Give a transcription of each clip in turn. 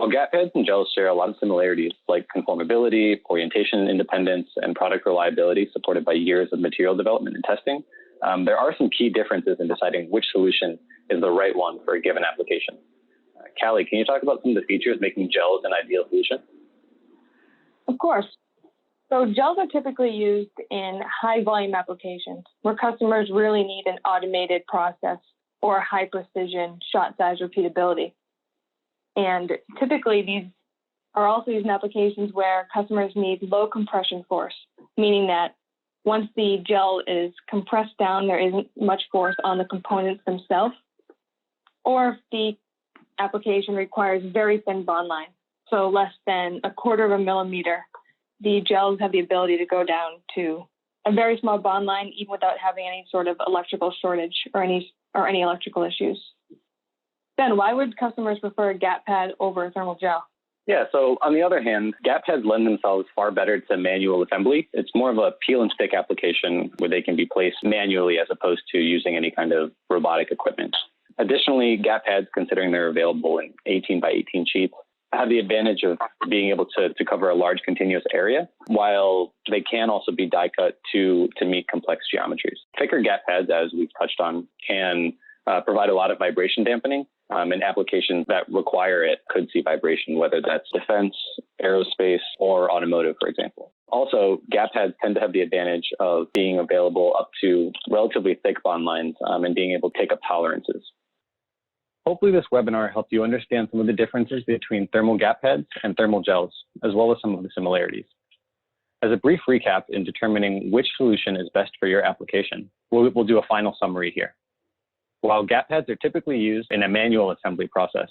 While gap pads and gels share a lot of similarities like conformability, orientation independence, and product reliability supported by years of material development and testing, there are some key differences in deciding which solution is the right one for a given application. Callie, can you talk about some of the features making gels an ideal solution? Of course. So gels are typically used in high volume applications where customers really need an automated process or high precision shot size repeatability. And typically these are also used in applications where customers need low compression force, meaning that once the gel is compressed down, there isn't much force on the components themselves. Or if the application requires very thin bond line, so less than 1/4 of a millimeter, the gels have the ability to go down to a very small bond line, even without having any sort of electrical shortage or any electrical issues. Ben, why would customers prefer a gap pad over a thermal gel? Yeah, so on the other hand, gap pads lend themselves far better to manual assembly. It's more of a peel and stick application where they can be placed manually as opposed to using any kind of robotic equipment. Additionally, gap pads, considering they're available in 18 by 18 sheets, have the advantage of being able to cover a large continuous area, while they can also be die cut to meet complex geometries. Thicker gap pads, as we've touched on, can provide a lot of vibration dampening, and applications that require it could see vibration, whether that's defense, aerospace, or automotive, for example. Also, gap pads tend to have the advantage of being available up to relatively thick bond lines and being able to take up tolerances. Hopefully this webinar helped you understand some of the differences between thermal gap pads and thermal gels, as well as some of the similarities. As a brief recap in determining which solution is best for your application, we'll do a final summary here. While gap pads are typically used in a manual assembly process,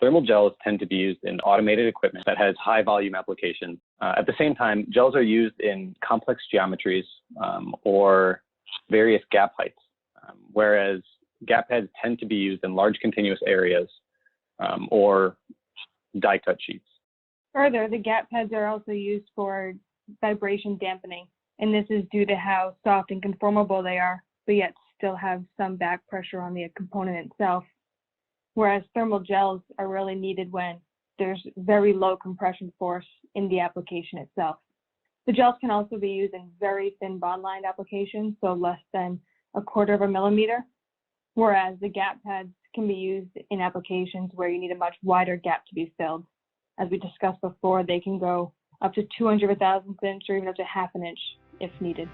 thermal gels tend to be used in automated equipment that has high volume applications. At the same time, gels are used in complex geometries or various gap heights, whereas gap pads tend to be used in large continuous areas or die cut sheets. Further, the gap pads are also used for vibration dampening, and this is due to how soft and conformable they are, but yet still have some back pressure on the component itself. Whereas thermal gels are really needed when there's very low compression force in the application itself. The gels can also be used in very thin bond line applications, so less than 1/4 of a millimeter, whereas the gap pads can be used in applications where you need a much wider gap to be filled. As we discussed before, they can go up to 200 of a thousandth inch or even up to 1/2 inch if needed.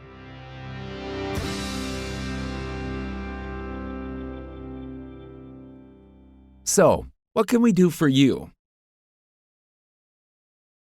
So, what can we do for you?